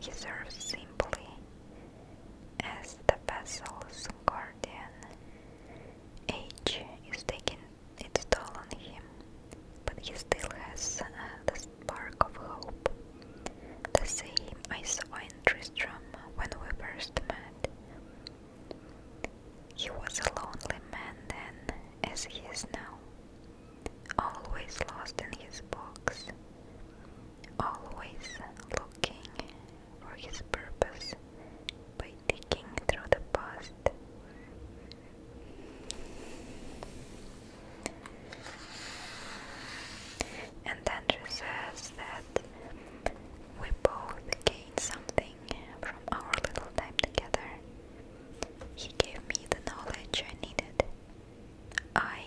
he serves simply as the vessel's guardian. Age is taking its toll on him, but he still has the spark of hope, the same I saw in Tristram when we first met. He was a lonely man then, as he is now, always lost in his books, always looking for his purpose by digging through the past. And then she says that we both gained something from our little time together. He gave me the knowledge I needed. I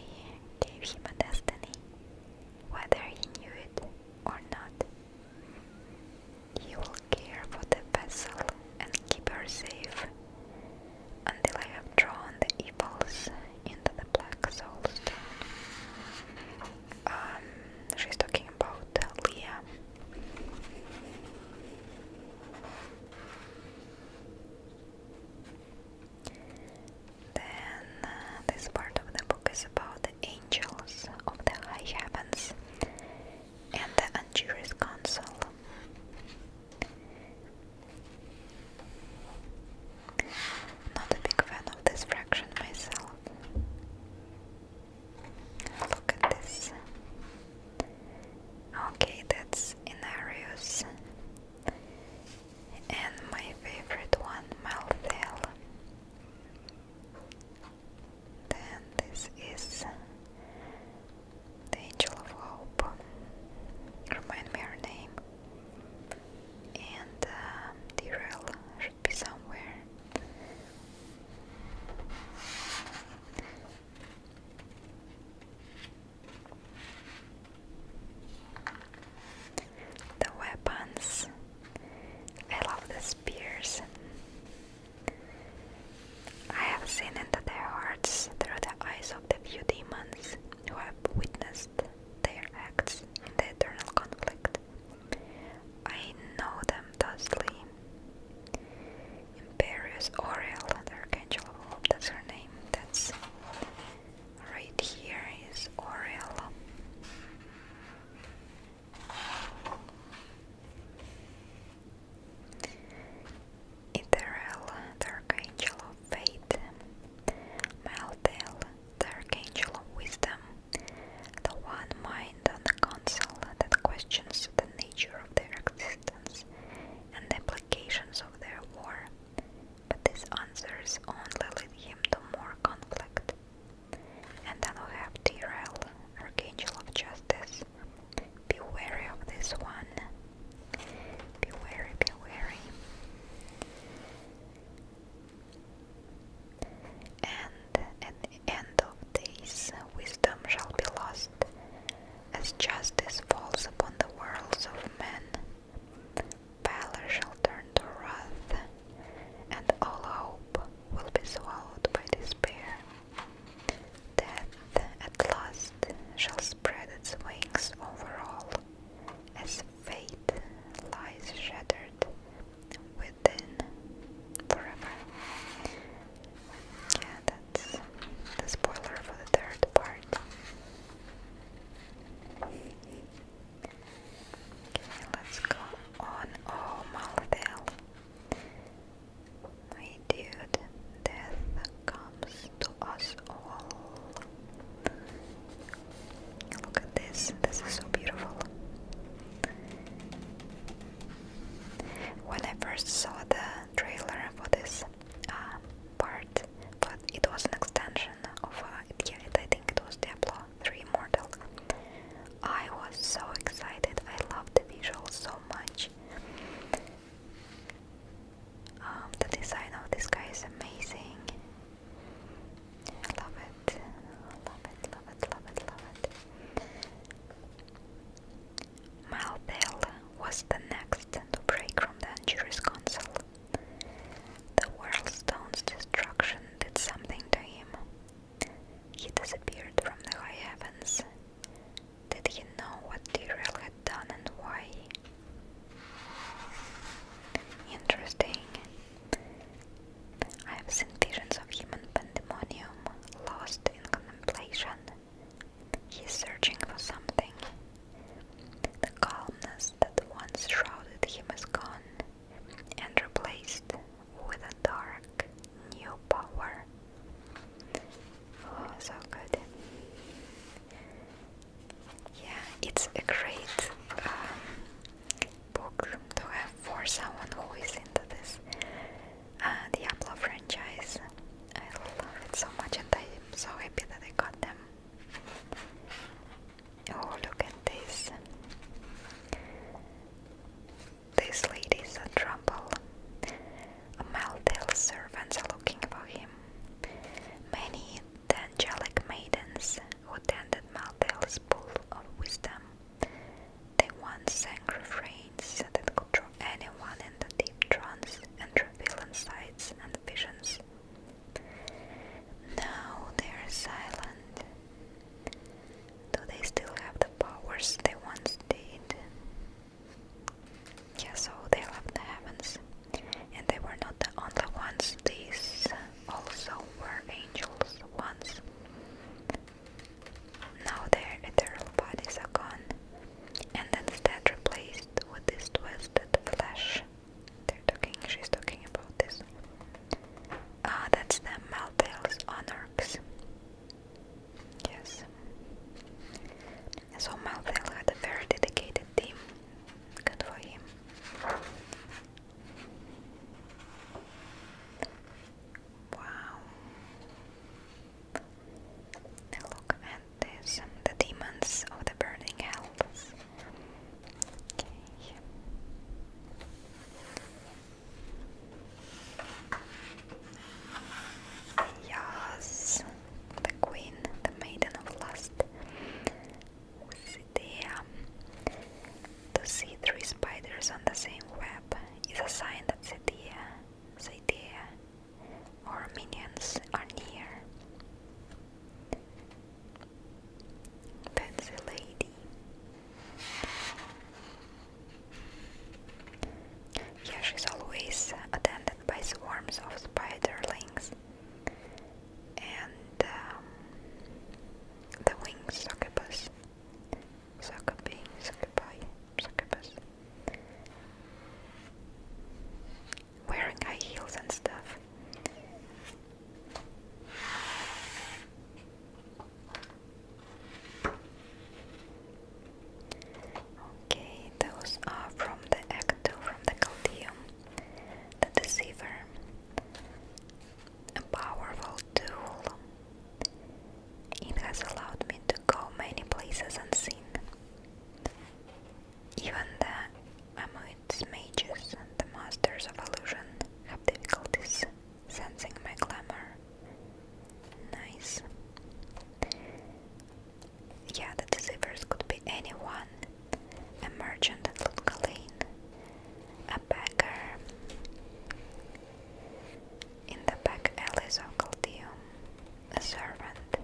They'll had a very dedicated team. Good for him. Wow. Look at this. The demons of the burning hells. Okay. Yes. The queen, the maiden of lust. Cydia. To see three spiders on the same web is a sign that Cydia, or minions are near. Fancy lady. Yeah, she's always attended by swarms of spiderlings. And the winged succubus. Succubus. Wearing high heels and stuff. Okay, those are from the Ecto, from the Caldeum. The Deceiver. A powerful tool. It has allowed me to go many places unseen. Even the Amuit's mages, the masters of illusion, have difficulties sensing my glamour. Nice. Yeah, the deceivers could be anyone. A merchant at Lutkalane, a beggar in the back alleys of Caldeum, a servant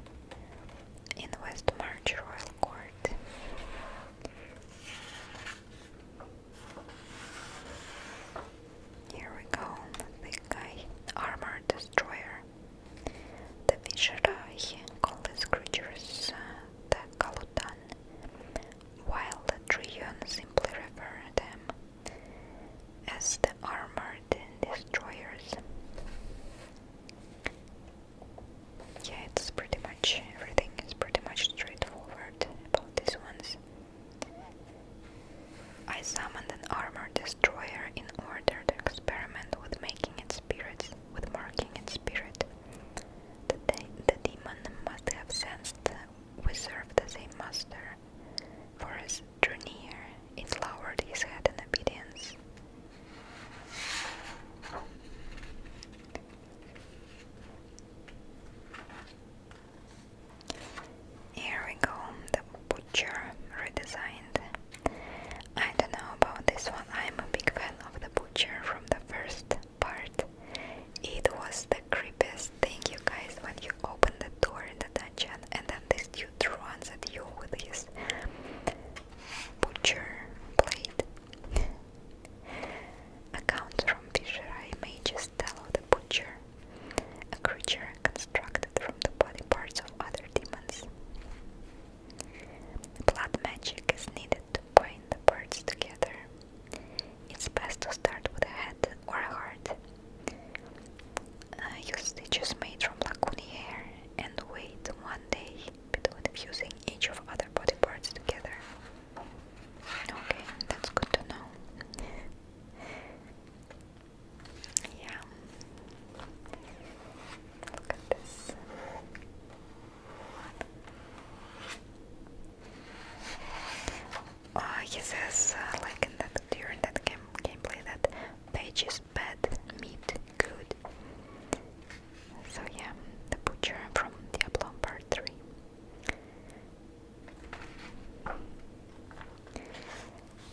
in Westmarch Royal Court. Here we go, big guy, armor destroyer. The Visharai call these creatures the Kalutan, while the Trion simply refer to them as the armored destroyers. Yeah, it's pretty much, everything is pretty much straightforward about these ones. I summoned an armor destroyer in order to experiment with making its spirits, with marking its spirit. The demon must have sensed we serve the same master, for as drew near, it lowered his head in obedience. Here we go, the butcher redesigned. I don't know about this one, I'm a big fan of the butcher from the first part. It was the creepiest thing, you guys, when you open the door in the dungeon and then this dude runs at you with his butcher blade. Accounts from Visharai mages tell of the butcher, a creature constructed from the body parts of other demons. Blood magic is needed to bind the parts together. It's best to start with a head or a heart. Use stitches made from Lakuni hair and wait one day between fusing each of other body parts together. Okay, that's good to know. Yeah. Look at this. He says, like during that gameplay, that page is bad, meat good. So yeah, the butcher from Diablo Part 3.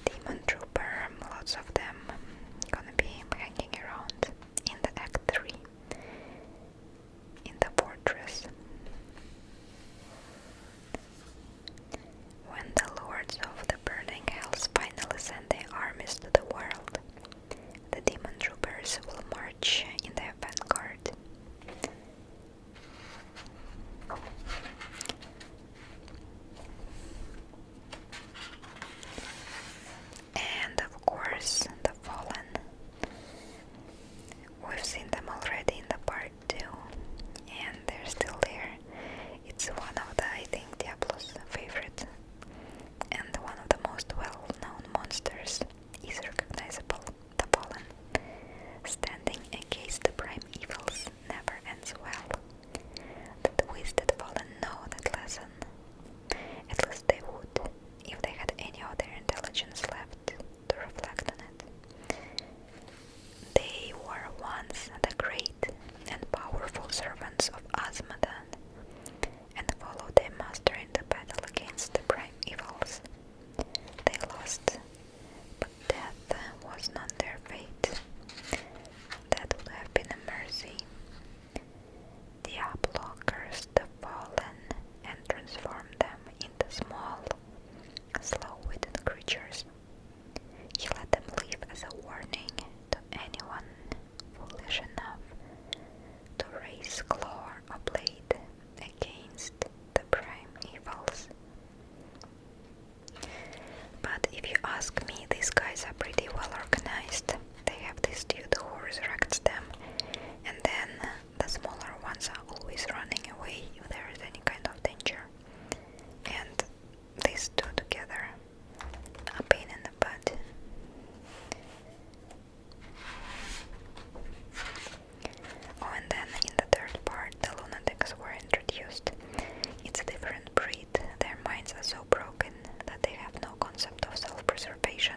Demon Trooper, lots of them gonna be hanging around in the Act 3, in the fortress. When the lords of the burning hells finally send ask me, these guys are pretty well organized. They have this dude who resurrects them, and then the smaller ones are always running away if there is any kind of danger. And these two together are a pain in the butt. Oh, and then in the third part, the lunatics were introduced. It's a different breed. Their minds are so broken that they have no concept of self-preservation.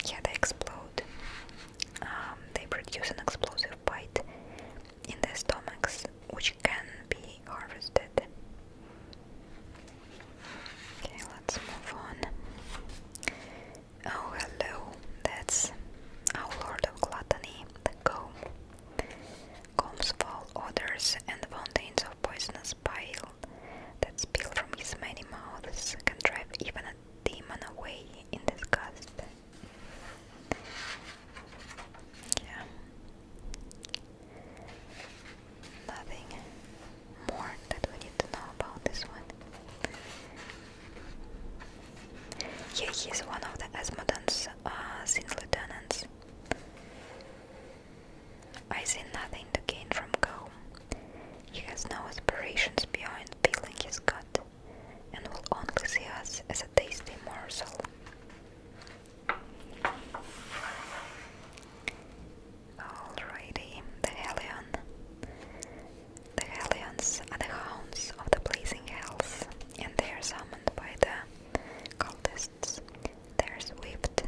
Yeah, they explode. They produce an explosive bite in their stomachs, which can be harvested. Okay, let's move on. Oh, hello. That's our Lord of Gluttony, the Comb. Combs foul odors and fountains of poisonous bile that spill from his many mouths can drive even a demon away in disgust. Yeah. Nothing more that we need to know about this one. Yeah, he's one of the Asmodan's sin lieutenants. I see nothing to gain from Go. He has no aspirations beyond filling his gut, and will only see us as a tasty morsel. Alrighty, the Hellion. The Hellions are the hounds of the blazing hells, and they are summoned by the cultists. They are swift,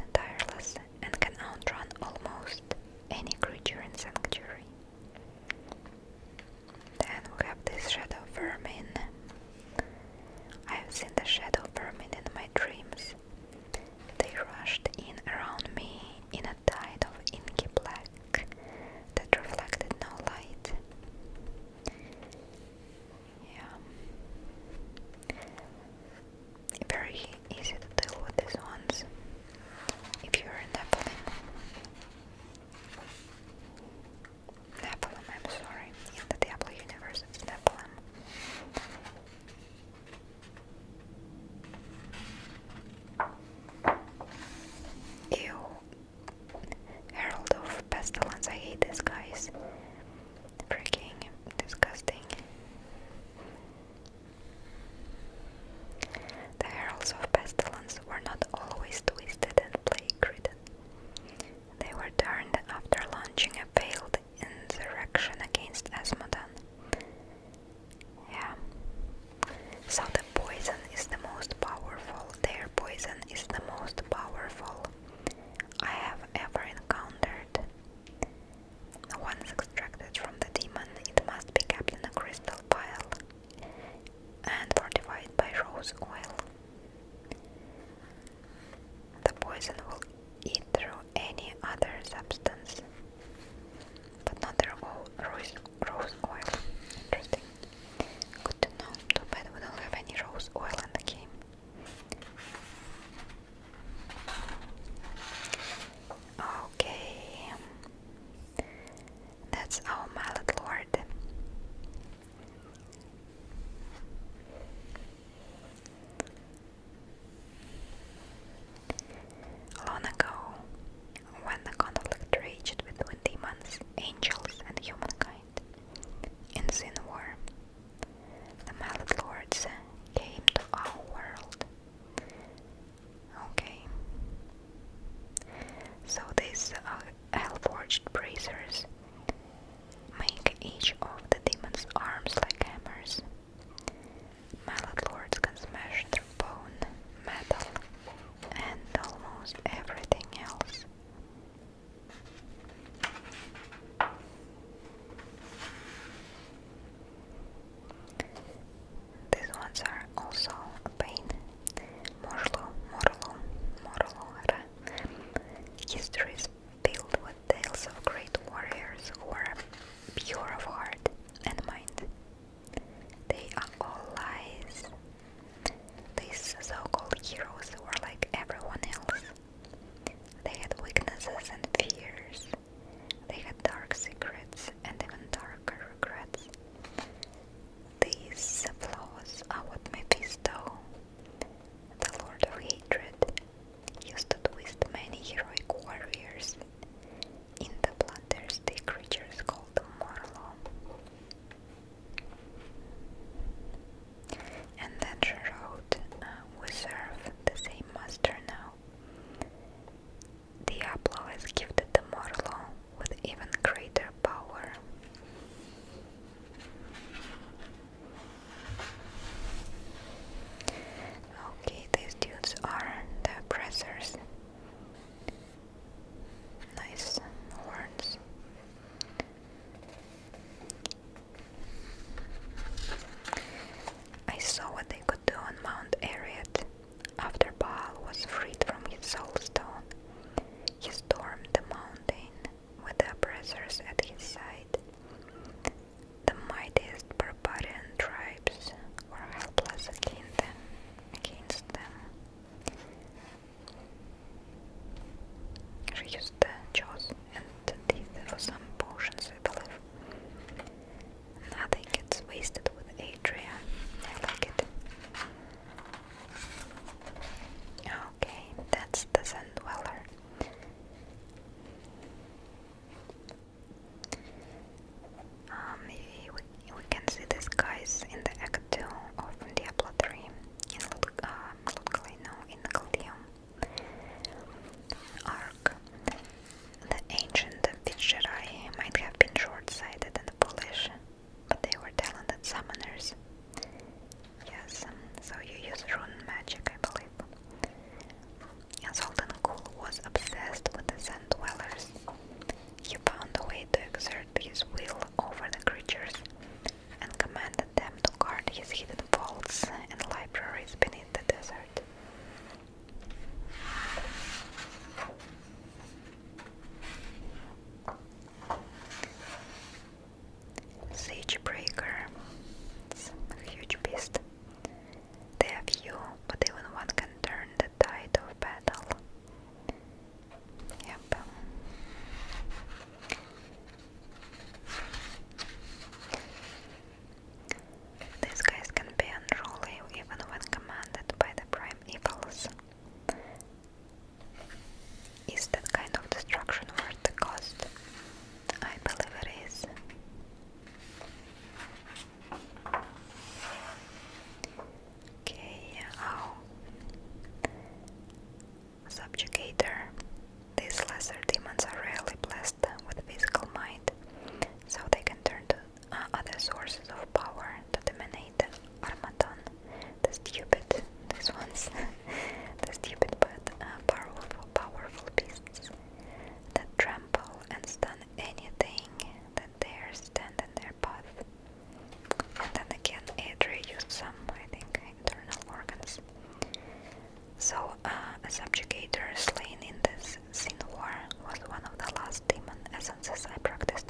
subjugator slain in this sin war was one of the last demon essences I practiced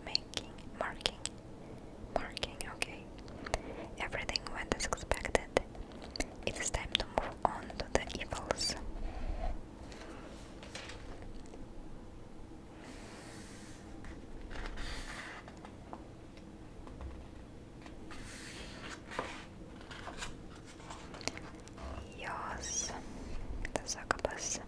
marking, okay. Everything went as expected. It is time to move on to the evils. Yes, the succubus.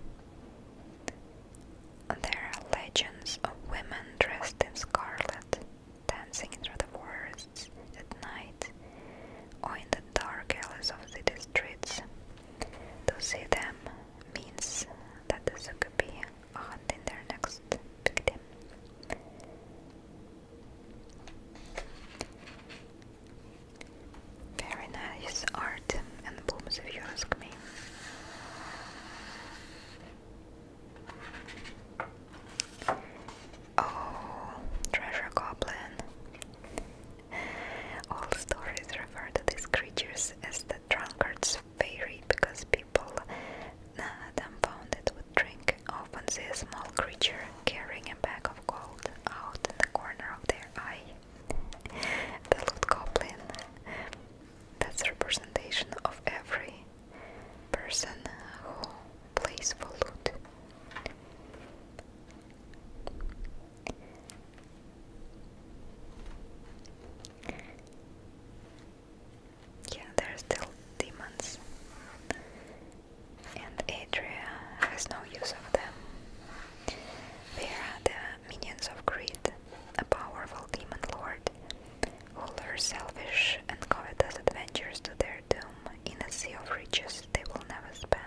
There are legends of women dressed in scarlet, dancing through the forests at night, or in the dark alleys of city streets. To see them means that the succubi are hunting their next victim. Very nice art and booms if you ask me. Oh, treasure goblin. All stories refer to these creatures as the drunkard's fairy because people dumbfounded with drink often see a small creature carrying a bag of gold out in the corner of their eye. The loot goblin. That's a representation of every person who plays for loot. Yeah, there are still demons, and Adria has no use of them. They are the minions of greed, a powerful demon lord who lure selfish and covetous adventurers to their doom in a sea of riches they will never spend.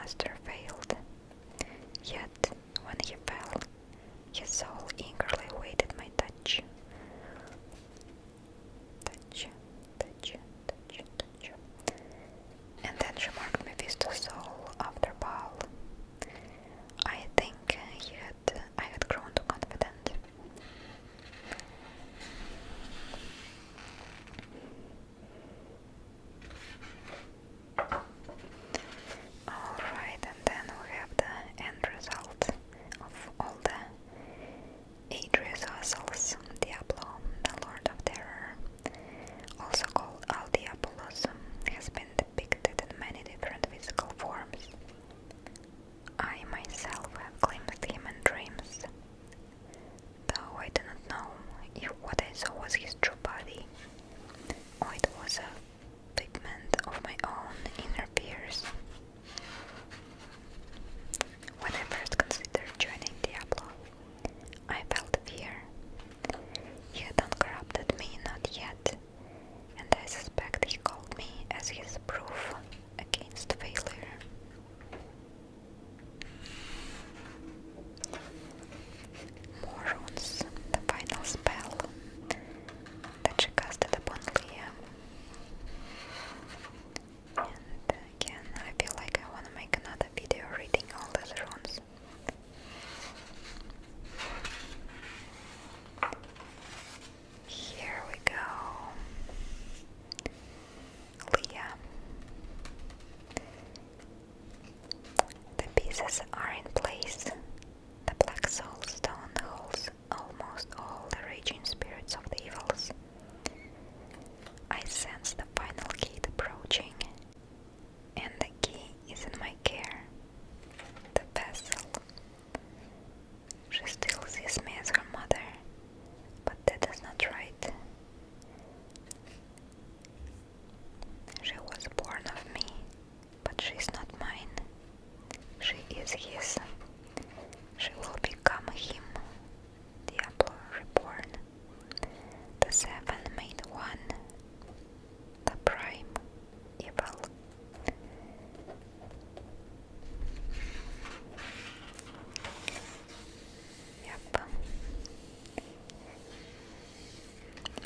master failed. Yet, when he fell, his soul eagerly awaited my touch. Touch, touch, touch, touch. And then she marked Mephisto's soul after Baal. I think I had grown too confident. Alright, and then we have the end result of all the Adria's vassals. Diablo, the Lord of Terror, also called Diabolos, has been depicted in many different physical forms. I myself have glimpsed him in dreams, though I do not know if what I saw was his true body, or it was a figment of my own inner fears. When I first considered joining Diablo, I felt fear. He had uncorrupted me, not yet, and I suspect he called me as his proof against failure. More runes, the final spell that she casted upon Leah. And again, I feel like I want to make another video reading all these runes. Here we go. Leah. The pieces are in place. The black soul stone holds almost all the raging spirits of the evils. I sense the final gate approaching, and the key is in my care. The vessel. She still sees me as her mother, but that is not right. She was born of me, but she is not mine. She is his. She will become him. Diablo reborn. The seven made one. The prime evil. Yep.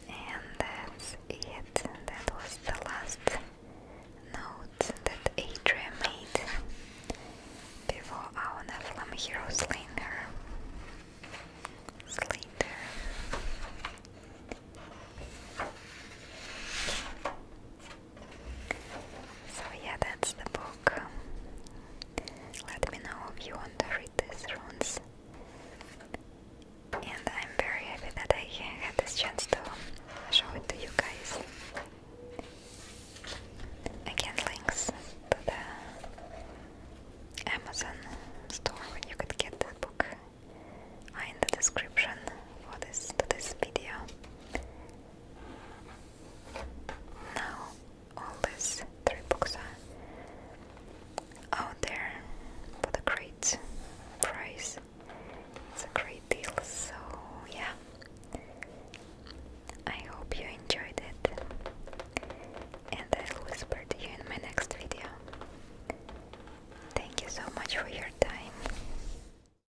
And that's it. That was the last note that Adria made before our Nephilim hero slain her. So yeah, that's the book. Let me know if you want to read these runes. And I'm very happy that I had this chance to show it to you guys. Again, links to the Amazon store where you could get this book are in the description for this video. Now all these 3 books are out there for the great price. It's a great deal, so yeah. I hope you enjoyed it, and I'll whisper to you in my next video. Thank you so much for your